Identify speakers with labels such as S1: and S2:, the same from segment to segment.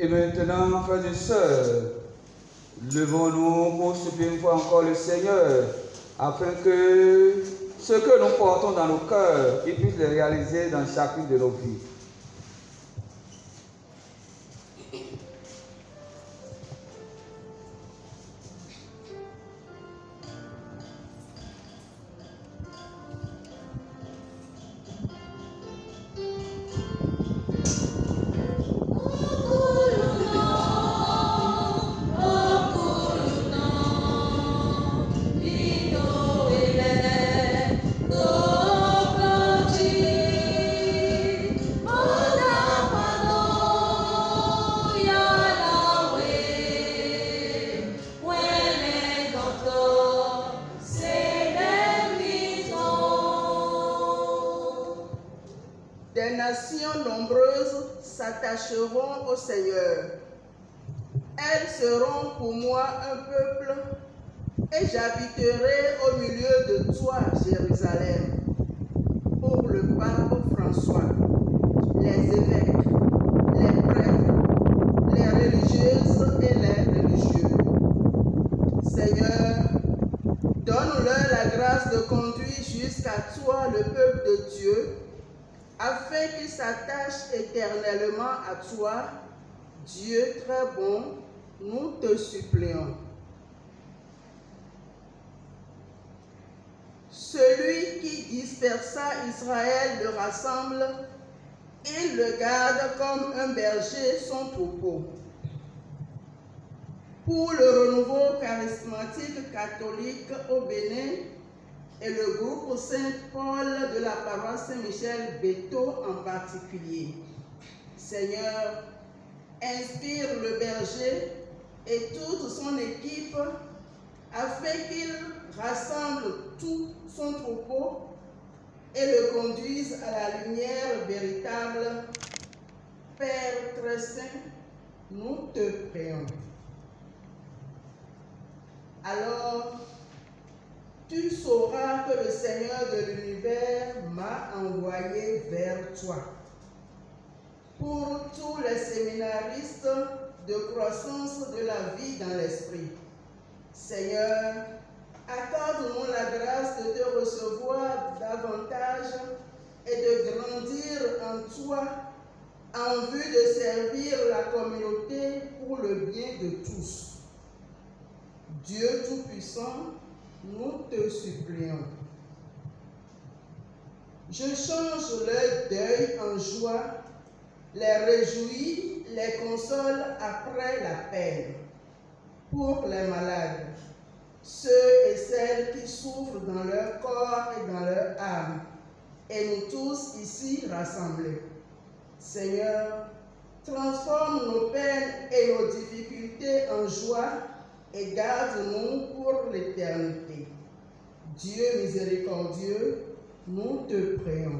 S1: Et maintenant, frères et sœurs, levons-nous pour supplier une fois encore le Seigneur, afin que ce que nous portons dans nos cœurs, il puisse le réaliser dans chacune de nos vies.
S2: Des nations nombreuses s'attacheront au Seigneur. Elles seront pour moi un peuple, et j'habiterai au milieu de toi, Jérusalem. Pour le pape François, les évêques, les prêtres, les religieuses et les religieux. Seigneur, donne-leur la grâce de conduire jusqu'à toi le peuple de Dieu, afin qu'il s'attache éternellement à toi, Dieu très bon, nous te supplions. Celui qui dispersa Israël le rassemble, il le garde comme un berger son troupeau. Pour le renouveau charismatique catholique au Bénin, et le groupe Saint-Paul de la paroisse Saint-Michel Béthot en particulier. Seigneur, inspire le berger et toute son équipe afin qu'il rassemble tout son troupeau et le conduise à la lumière véritable. Père très saint, nous te prions. Alors, tu sauras que le Seigneur de l'univers m'a envoyé vers toi. Pour tous les séminaristes de croissance de la vie dans l'esprit, Seigneur, accorde-nous la grâce de te recevoir davantage et de grandir en toi en vue de servir la communauté pour le bien de tous. Dieu Tout-Puissant, nous te supplions. Je change leur deuil en joie, les réjouis, les console après la peine. Pour les malades, ceux et celles qui souffrent dans leur corps et dans leur âme, et nous tous ici rassemblés. Seigneur, transforme nos peines et nos difficultés en joie et garde-nous pour l'éternité. Dieu miséricordieux, nous te prions.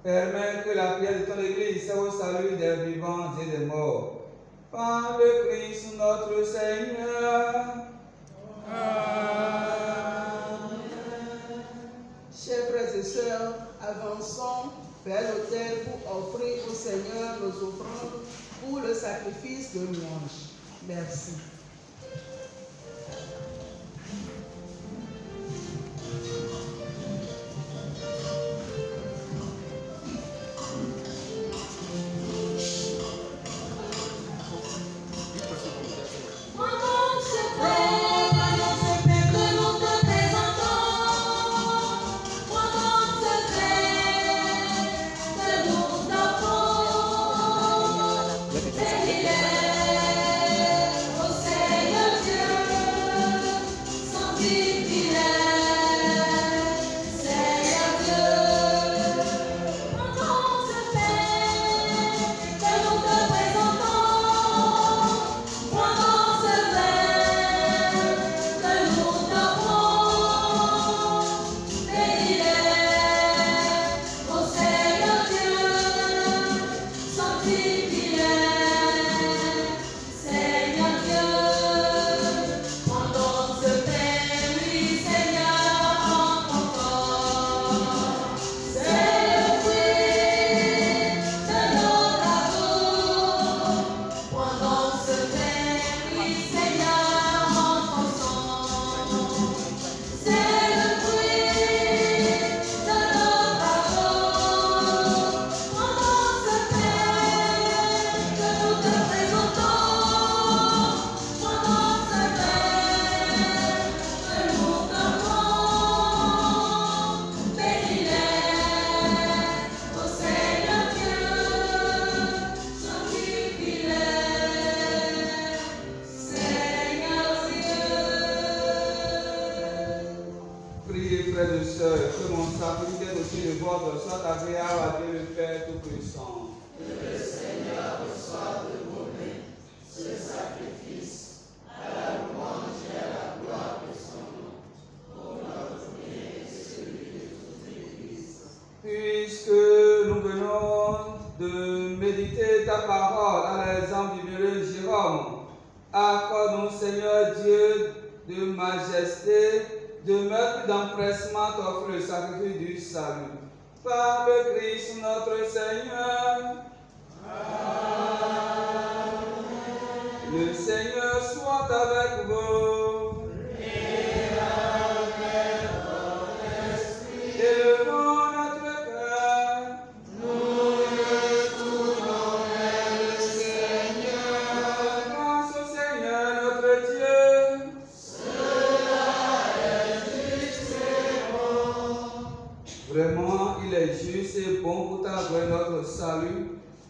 S1: Permets que la prière de ton Église soit au salut des vivants et des morts. Par le Christ notre Seigneur.
S2: Amen. Chers frères et sœurs, avançons vers l'autel pour offrir au Seigneur nos offrandes pour le sacrifice de louange. Merci.
S3: Au
S1: priez, frères et sœurs, que mon sacrifice et aussi le vôtre soit agréable à Dieu le Père Tout-Puissant.
S3: Que le Seigneur reçoive de vos mains ce sacrifice à la louange et à la gloire de son nom, pour notre bien et celui de toute l'Église.
S1: Puisque nous venons de méditer ta parole à l'exemple du bienheureux Jérôme, accorde-nous, Seigneur Dieu de majesté, de mettre d'empressement t'offrir le sacrifice du salut. Par le Christ notre Seigneur. Amen. Le Seigneur soit avec vous.
S3: Et avec votre esprit.
S1: Élevons notre cœur.
S3: Nous le tournons vers le Seigneur.
S1: Grâce au Seigneur notre Dieu.
S3: Cela est juste et bon.
S1: Vraiment, il est juste et bon pour t'avoir notre salut,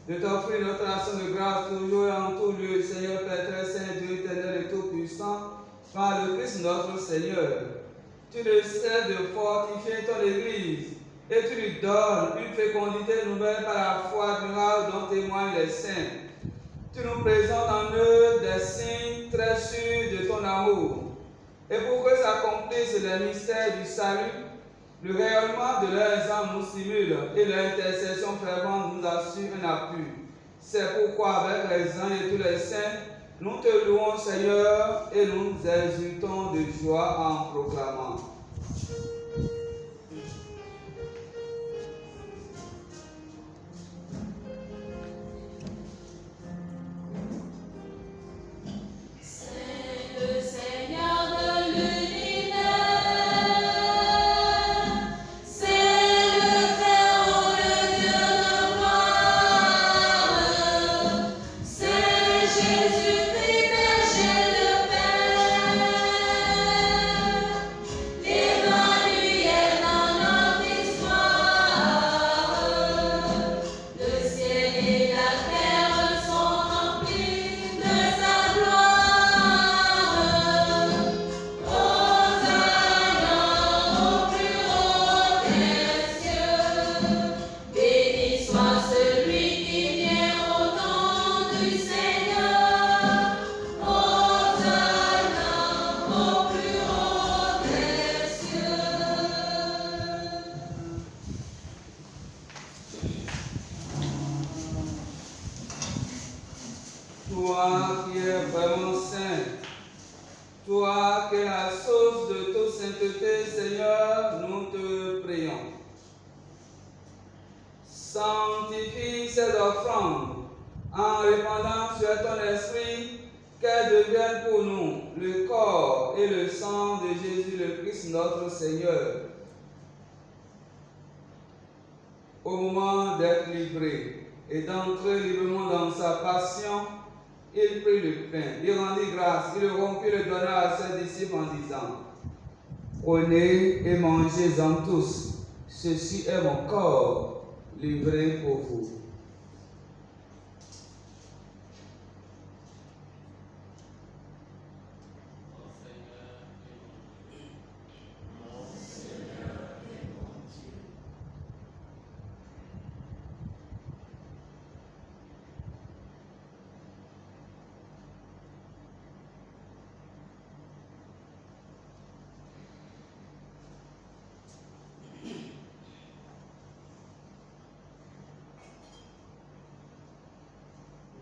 S1: de t'offrir notre action de grâce toujours et en tout lieu, Seigneur Père très saint, Dieu éternel et tout-puissant, par le Christ notre Seigneur. Tu ne cesses de fortifier ton Église et tu lui donnes une fécondité nouvelle par la foi durable dont témoignent les saints. Tu nous présentes en eux des signes très sûrs de ton amour. Et pour que s'accomplissent les mystères du salut, le rayonnement de leurs âmes nous stimule et leur intercession fervente nous assure un appui. C'est pourquoi avec les anges et tous les saints, nous te louons Seigneur et nous exultons de joie en proclamant.
S4: Le Seigneur de l'univers, c'est le Très-Haut, le Dieu de gloire, c'est Jésus-Christ, berger de paix, l'Emmanuel dans notre histoire. Le ciel et la terre sont remplis de sa gloire. Béni soit celui qui vient au nom du Seigneur. Hosanna au plus haut des cieux.
S1: Toi qui es vraiment saint, toi qui es la source de toute sainteté, Seigneur, nous te prions. Sanctifie ces offrandes en répandant sur ton esprit qu'elles deviennent pour nous le corps et le sang de Jésus le Christ notre Seigneur. Au moment d'être livré et d'entrer librement dans sa passion, il prit le pain, il rendit grâce, il le rompit, le donna à ses disciples en disant: Prenez et mangez-en tous, ceci est mon corps livré pour vous.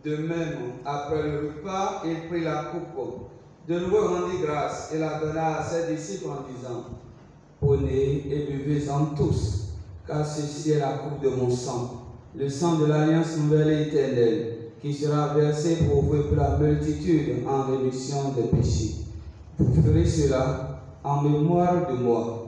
S1: De même, après le repas, il prit la coupe, de nouveau rendit grâce et la donna à ses disciples en disant: Prenez et buvez-en tous, car ceci est la coupe de mon sang, le sang de l'alliance nouvelle et éternelle, qui sera versé pour vous et pour la multitude en rémission des péchés. Vous ferez cela en mémoire de moi.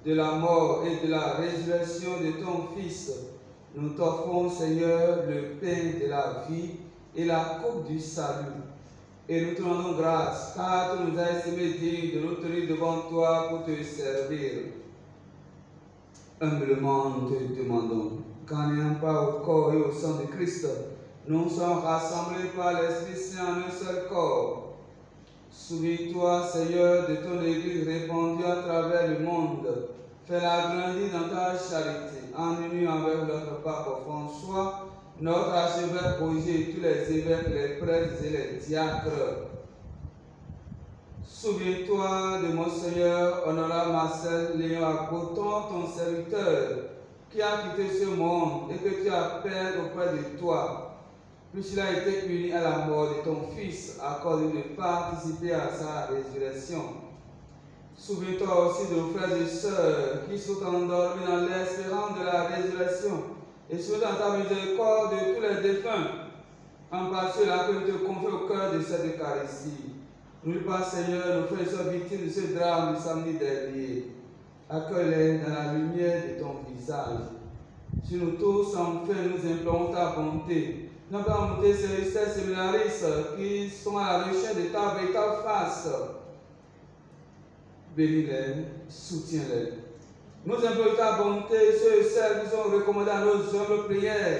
S1: de la mort et de la résurrection de ton Fils, nous t'offrons, Seigneur, le pain de la vie et la coupe du salut. Et nous te rendons grâce, car tu nous as estimés dignes de nous tenir devant toi pour te servir. Humblement, nous te demandons, qu'en n'ayant pas au corps et au sang de Christ, nous sommes rassemblés par l'Esprit Saint en un seul corps. Souviens-toi, Seigneur, de ton Église répandue à travers le monde. Fais-la grandir dans ta charité, en union avec notre pape François, notre archevêque Roger et tous les évêques, les prêtres et les diacres. Souviens-toi de Monseigneur honorable Marcel Léon Agoton, ton serviteur, qui a quitté ce monde et que tu appelles auprès de toi, puisqu'il a été uni à la mort de ton Fils, accorde de participer à sa résurrection. Souviens-toi aussi de nos frères et sœurs qui sont endormis dans l'espérance de la résurrection, et souviens ta miséricorde de tous les défunts, en particulier là que tu te confies au cœur de cette Eucharistie. N'oublie pas, Seigneur, nos frères et sœurs victimes de ce drame du samedi dernier. Accueille-les dans la lumière de ton visage. Si nous tous, enfin, nous implorons ta bonté, non pas monter ces séminaristes qui sont à la recherche de ta véritable face. Bénis-les, soutiens-les. Nous implorons ta bonté, ceux et celles qui sont recommandés à nos humbles prières,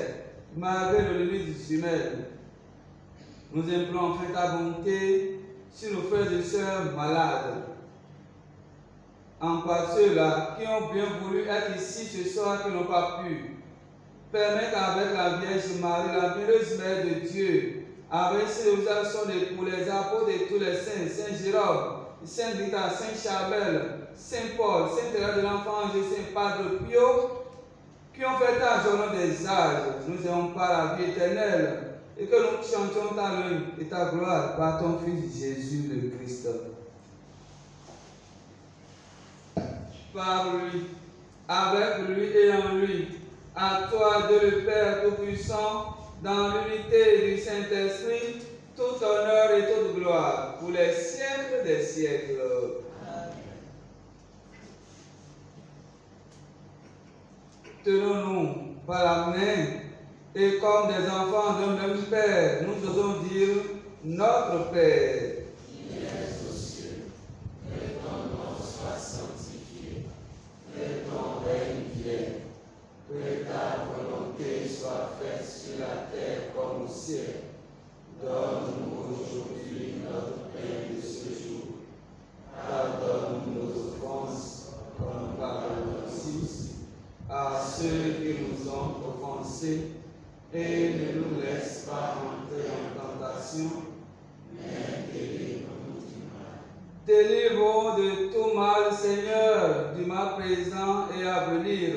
S1: malgré le limite humaine. Nous implorons enfin ta bonté sur nos frères et sœurs malades. En particulier ceux-là qui ont bien voulu être ici ce soir, qui n'ont pas pu. Permets qu'avec la Vierge Marie, la bienheureuse Mère de Dieu, avec ces orations pour les apôtres et tous les saints, Saint Jérôme, Saint Rita, Saint Charbel, Saint Paul, Saint Thérèse de l'Enfant Jésus, Saint Padre Pio, qui ont fait ta journée des âges, nous ayons pas la vie éternelle, et que nous chantions ta louange et ta gloire par ton Fils Jésus le Christ. Par lui, avec lui et en lui, à toi, Dieu le Père Tout-Puissant, dans l'unité du Saint-Esprit, tout honneur et toute gloire, pour les siècles des siècles. Amen. Tenons-nous par la main, et comme des enfants d'un même Père, nous osons dire notre Père.
S3: Qui es aux cieux, que ton nom soit sanctifié, que ton règne vienne. Que ta volonté soit faite sur la terre comme au ciel. Donne-nous aujourd'hui notre pain de ce jour. Pardonne nos offenses, comme nous pardonnons aussi à ceux qui nous ont offensés. Et ne nous laisse pas entrer en tentation, mais délivre-nous du mal.
S1: Délivre-nous de tout mal, Seigneur, du mal présent et à venir.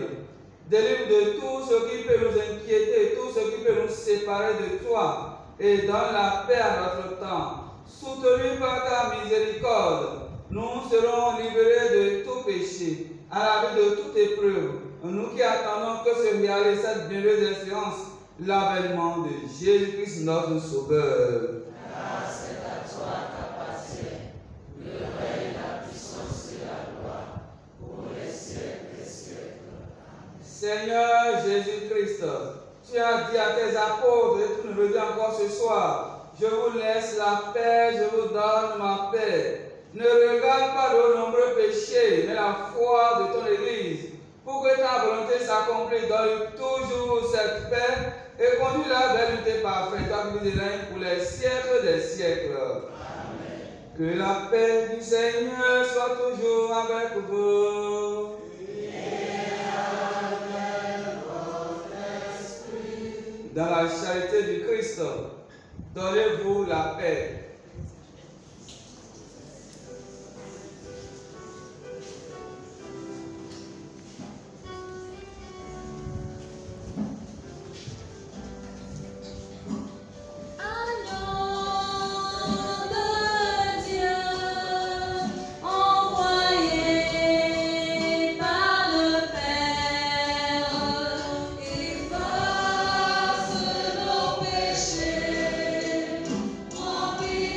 S1: Délivre de tout ce qui peut nous inquiéter, tout ce qui peut nous séparer de toi, et donne la paix à notre temps. Soutenus par ta miséricorde, nous serons libérés de tout péché, à l'abri de toute épreuve. Nous qui attendons que se réalise cette bienheureuse espérance, l'avènement de Jésus-Christ notre Sauveur.
S3: Grâce est à toi qu'appartient le règne, la puissance et la gloire pour les siècles des siècles.
S1: Seigneur Jésus-Christ, tu as dit à tes apôtres, et tu nous le dis encore ce soir, je vous laisse la paix, je vous donne ma paix. Ne regarde pas nos nombreux péchés, mais la foi de ton Église. Pour que ta volonté s'accomplisse, donne toujours cette paix et conduis-la vers l'unité parfaite, ta vie de règne pour les siècles des siècles.
S3: Amen.
S1: Que la paix du Seigneur soit toujours avec vous. Dans la charité du Christ, donnez-vous la paix.
S4: Remplis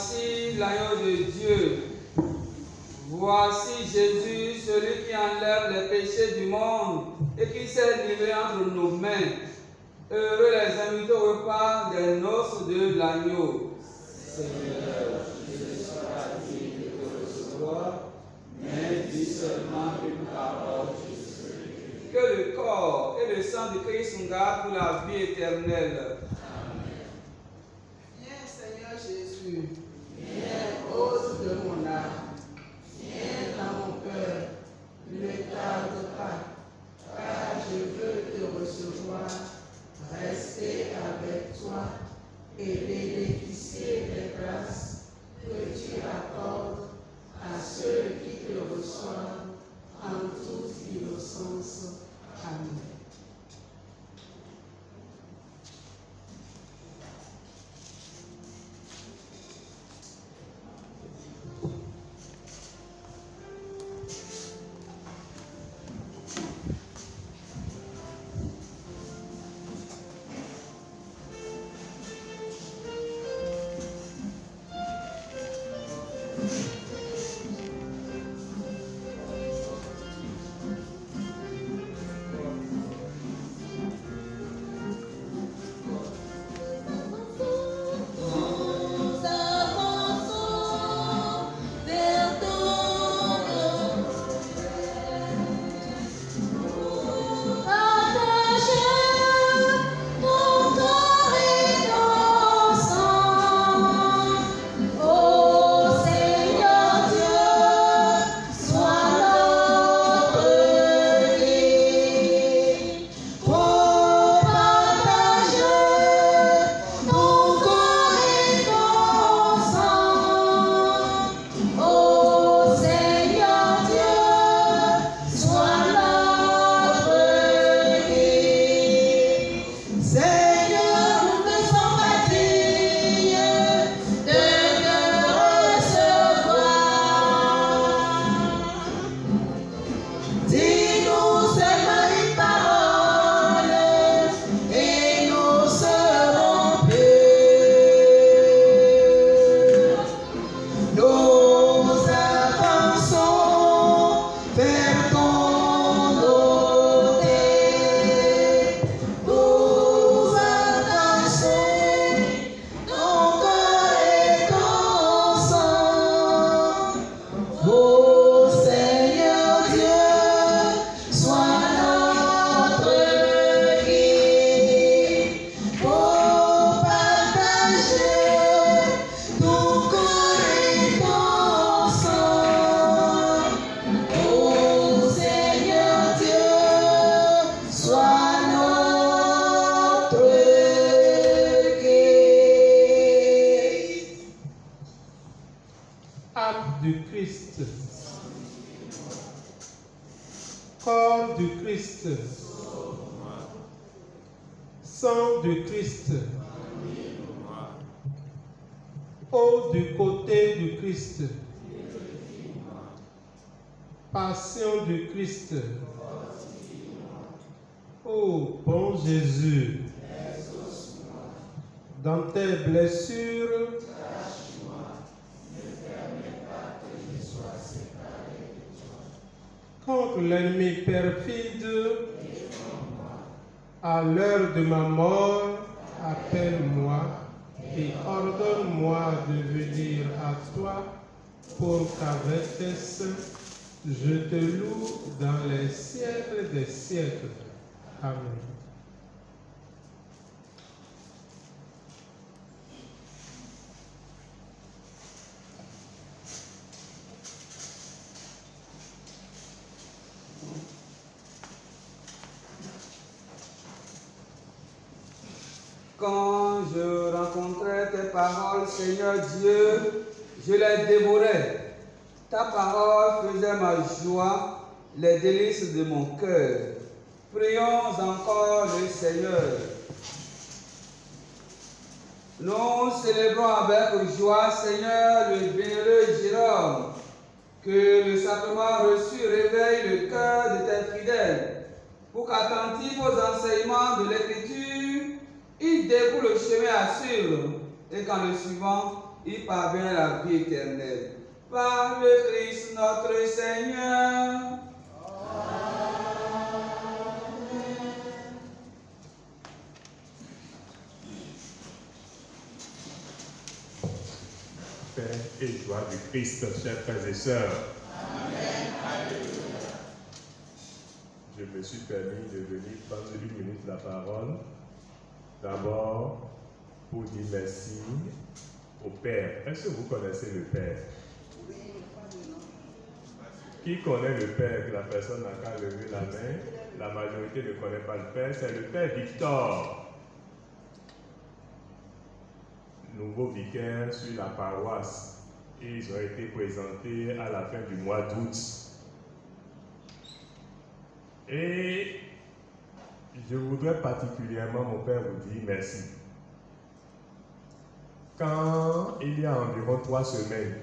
S1: Voici l'agneau de Dieu. Voici Jésus, celui qui enlève les péchés du monde et qui s'est livré entre nos mains. Heureux les invités au repas des noces de l'agneau. Seigneur, je ne suis pas digne de te recevoir, mais dis seulement une parole. Que le corps et le sang de Christ nous gardent pour la vie éternelle.
S2: Amen. Viens, Seigneur Jésus, viens, hôte de mon âme, viens dans mon cœur, ne tarde pas, car je veux te recevoir, rester avec toi et bénéficier des grâces que tu accordes à ceux qui te reçoivent en toute innocence. Amen.
S5: du Christ, corps du Christ, sang du Christ, eau du côté du Christ, passion du Christ. Ô bon Jésus, dans tes blessures, contre l'ennemi perfide, à l'heure de ma mort, appelle-moi et ordonne-moi de venir à toi pour qu'avec tes saints, je te loue dans les siècles des siècles. Amen.
S1: Quand je rencontrais tes paroles, Seigneur Dieu, je les dévorais. Ta parole faisait ma joie, les délices de mon cœur. Prions encore le Seigneur. Nous célébrons avec joie, Seigneur, le bienheureux Jérôme, que le sacrement reçu réveille le cœur de tes fidèles, pour qu'attentifs aux enseignements de l'Écriture, il découle le chemin à suivre, et qu'en le suivant, il parvient à la vie éternelle. Par le Christ notre Seigneur.
S6: Paix et joie du Christ, chers frères et sœurs. Je me suis permis de venir prendre une minute la parole. D'abord, pour dire merci au Père. Est-ce que vous connaissez le Père? Qui connaît le Père? Que la personne n'a qu'à lever la main. La majorité ne connaît pas le Père. C'est le Père Victor. Nouveau vicaire sur la paroisse. Ils ont été présentés à la fin du mois d'août. Et je voudrais particulièrement, mon Père, vous dire merci. Quand il y a environ 3 semaines,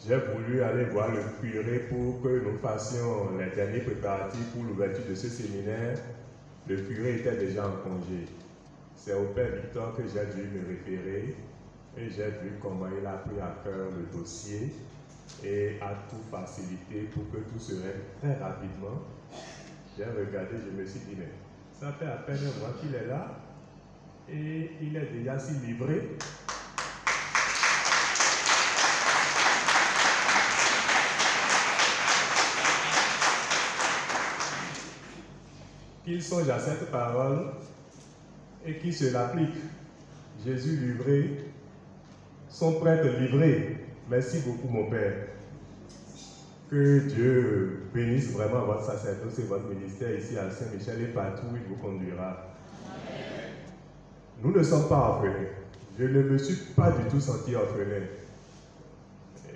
S6: j'ai voulu aller voir le curé pour que nous fassions les derniers préparatifs pour l'ouverture de ce séminaire, le curé était déjà en congé. C'est au Père Victor que j'ai dû me référer et j'ai vu comment il a pris à cœur le dossier et a tout facilité pour que tout se règle très rapidement. J'ai regardé, je me suis dit, mais ça fait à peine un mois qu'il est là et il est déjà si livré. Qu'il songe à cette parole et qu'il se l'applique. Jésus livré, son prêtre livré. Merci beaucoup, mon Père. Que Dieu bénisse vraiment votre sacerdoce et votre ministère ici à Saint-Michel et partout où il vous conduira. Amen. Nous ne sommes pas orphelins. Je ne me suis pas du tout senti orphelin.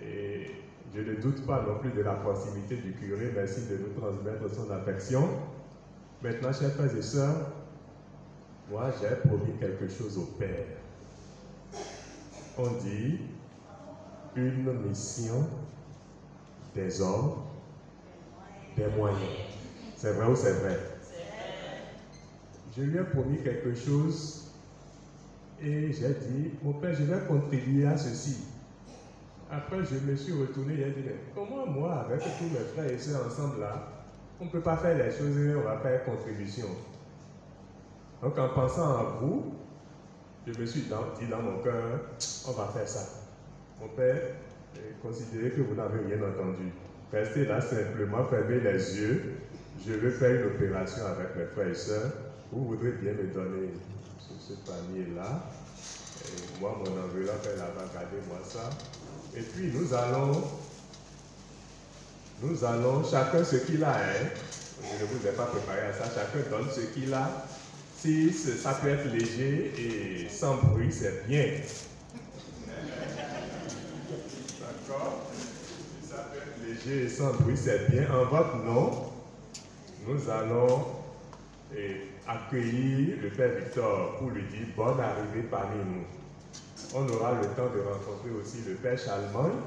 S6: Et je ne doute pas non plus de la proximité du curé. Merci de nous transmettre son affection. Maintenant, chers frères et sœurs, moi j'ai promis quelque chose au Père. On dit une mission, des hommes, des moyens. C'est vrai ou c'est vrai? Je lui ai promis quelque chose et j'ai dit, mon Père, je vais contribuer à ceci. Après, je me suis retourné et j'ai dit, mais comment moi, avec tous mes frères et sœurs ensemble là, on ne peut pas faire les choses et on va faire contribution. Donc en pensant à vous, je me suis dit dans mon cœur, on va faire ça. Mon Père, considérez que vous n'avez rien entendu. Restez là simplement, fermez les yeux. Je vais faire une opération avec mes frères et sœurs. Vous voudrez bien me donner ce panier-là. Moi, mon enveloppe est là-bas, regardez-moi ça. Et puis nous allons chacun ce qu'il a. Je ne vous ai pas préparé à ça. Chacun donne ce qu'il a. Si ça peut être léger et sans bruit, c'est bien. D'accord? Si ça peut être léger et sans bruit, c'est bien. En votre nom, nous allons accueillir le Père Victor pour lui dire bonne arrivée parmi nous. On aura le temps de rencontrer aussi le Père Chalmagne,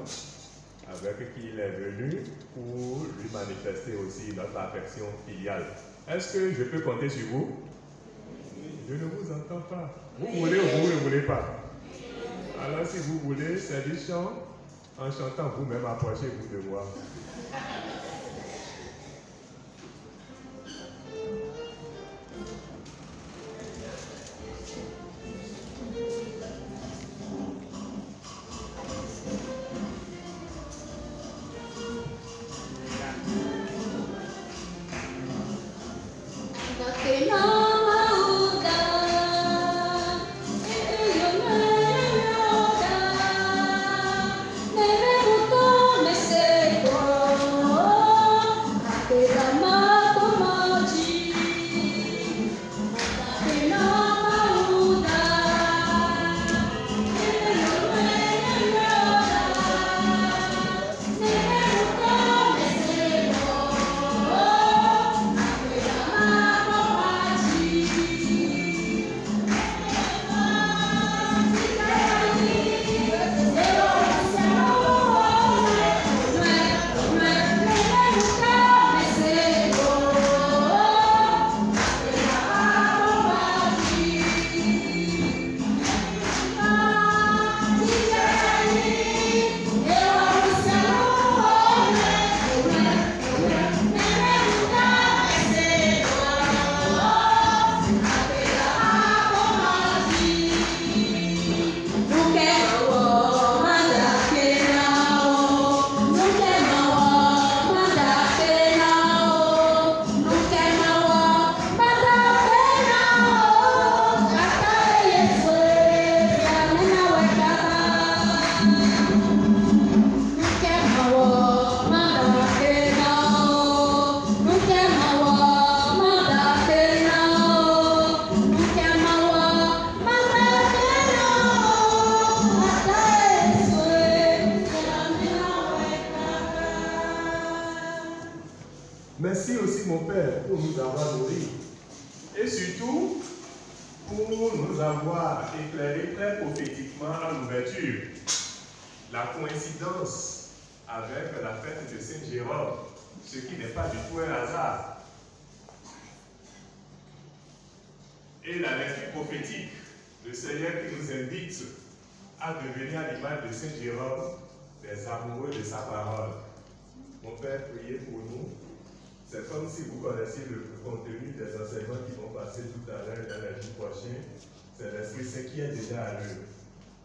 S6: avec qui il est venu pour lui manifester aussi notre affection filiale. Est-ce que je peux compter sur vous? Je ne vous entends pas. Vous voulez ou vous ne voulez pas? Alors si vous voulez, c'est du chant. En chantant, vous-même approchez-vous de moi.
S4: Oh
S6: Merci aussi, mon Père, pour nous avoir nourris. Et surtout, pour nous avoir éclairés très prophétiquement à l'ouverture. La coïncidence avec la fête de Saint-Jérôme, ce qui n'est pas du tout un hasard. Et la lecture prophétique, le Seigneur qui nous invite à devenir à l'image de Saint-Jérôme, des amoureux de sa parole. Mon Père, priez pour nous. C'est comme si vous connaissiez le contenu des enseignements qui vont passer tout à l'heure et lundi prochain. C'est l'Esprit Saint qui est déjà à l'œuvre.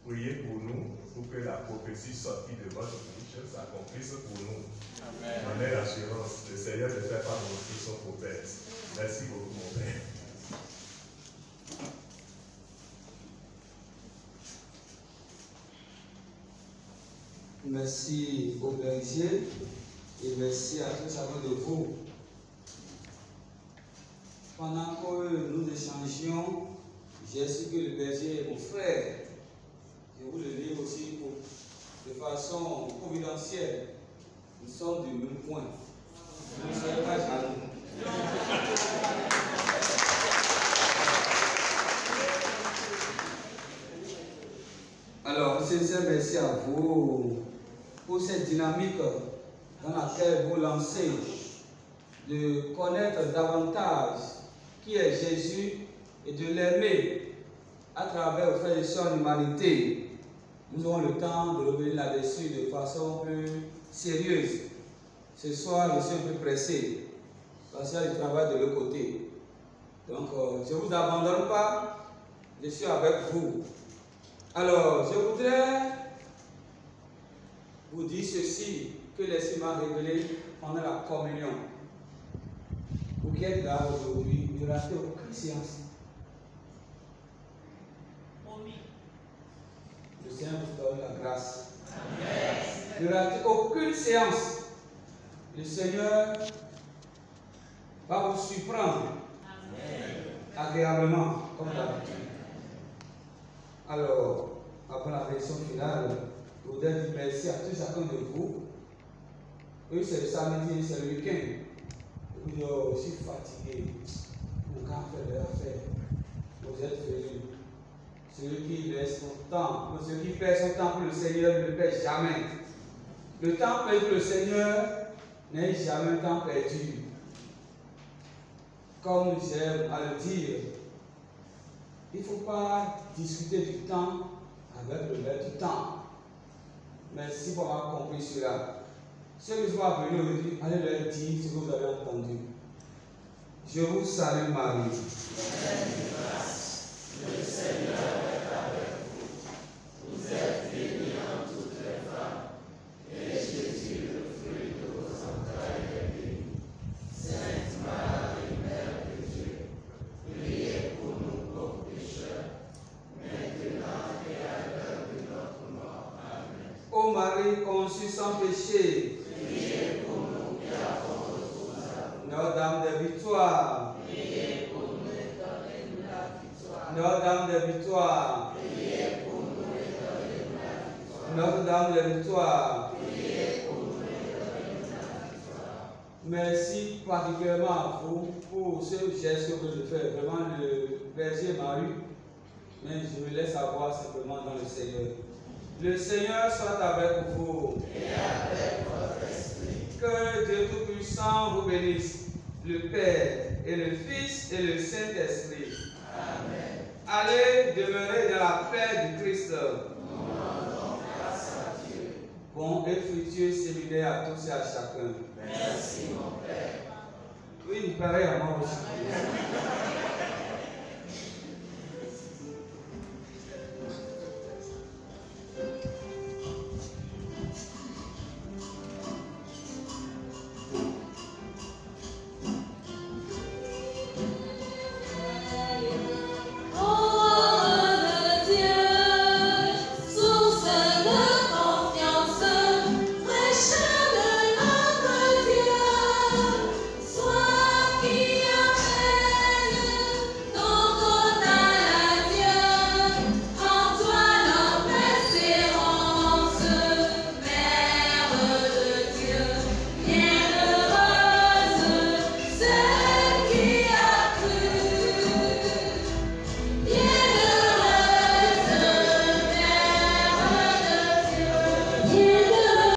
S6: Priez pour nous, pour que la prophétie sortie de votre bouche s'accomplisse pour nous. Amen. On est l'assurance. Le Seigneur ne fait pas montrer son prophète. Merci beaucoup, mon Père.
S1: Merci au berger et merci à tous chacun de vous. Pendant que nous échangions, j'ai su que le berger est mon frère. Je vous le dis aussi de façon providentielle. Nous sommes du même point. Vous ne serez pas jaloux. Alors, sincère merci à vous pour cette dynamique dans laquelle vous lancez de connaître davantage qui est Jésus et de l'aimer à travers vos frères et sœurs en humanité. Nous aurons le temps de revenir là-dessus de façon plus sérieuse. Ce soir, je suis un peu pressé parce qu'il y a du travail de l'autre côté. Donc, je ne vous abandonne pas, je suis avec vous. Alors, je voudrais vous dire ceci que l'Esprit m'a révélé pendant la communion. Vous qui êtes là aujourd'hui, ne ratez aucune séance. Le Seigneur vous donne la grâce. Amen. Ne ratez aucune séance. Le Seigneur va vous surprendre. Amen. Agréablement, comme d'habitude. Alors, après la version finale, je voudrais dire merci à tous chacun de vous. Oui, c'est le samedi, c'est le week-end. Je suis fatigué. Mon camp fait de l'affaire. Vous êtes venus. Celui qui laisse son temps, celui qui perd son temps pour le Seigneur ne le perd jamais. Le temps perdu pour le Seigneur n'est jamais un temps perdu. Comme j'aime à le dire, il ne faut pas discuter du temps avec le maître du temps. Merci pour avoir compris cela. Ceux qui sont venus aujourd'hui, allez leur dire ce que vous avez entendu. Je vous salue Marie.
S3: Le Seigneur est avec vous. Vous êtes bénie entre toutes les femmes, et Jésus, le fruit de vos entrailles, est béni. Sainte Marie, Mère de Dieu, priez pour nous pauvres pécheurs, maintenant et à l'heure de notre mort. Amen.
S1: Ô Marie conçue sans péché,
S3: priez pour nous qui avons recours à vous.
S1: Notre-Dame de victoire,
S3: Priez pour nous et donnez-nous la victoire.
S1: Notre-Dame de victoire,
S3: Priez pour nous et donnez-nous la victoire.
S1: Notre-Dame de victoire.
S3: Priez pour nous et donnez-nous la victoire.
S1: Merci particulièrement à vous pour ce geste que je fais. Vraiment, le berger m'a eu, mais je me laisse avoir simplement dans le Seigneur. Le Seigneur soit avec vous.
S3: Et avec votre esprit.
S1: Que Dieu Tout-Puissant vous bénisse, le Père et le Fils et le Saint-Esprit.
S3: Amen.
S1: Allez demeurer dans la paix du Christ.
S3: Nous rendons grâce à Dieu.
S1: Bon et fructueux séminaire à tous et à chacun.
S3: Merci mon Père.
S1: Oui, il paraît à moi aussi.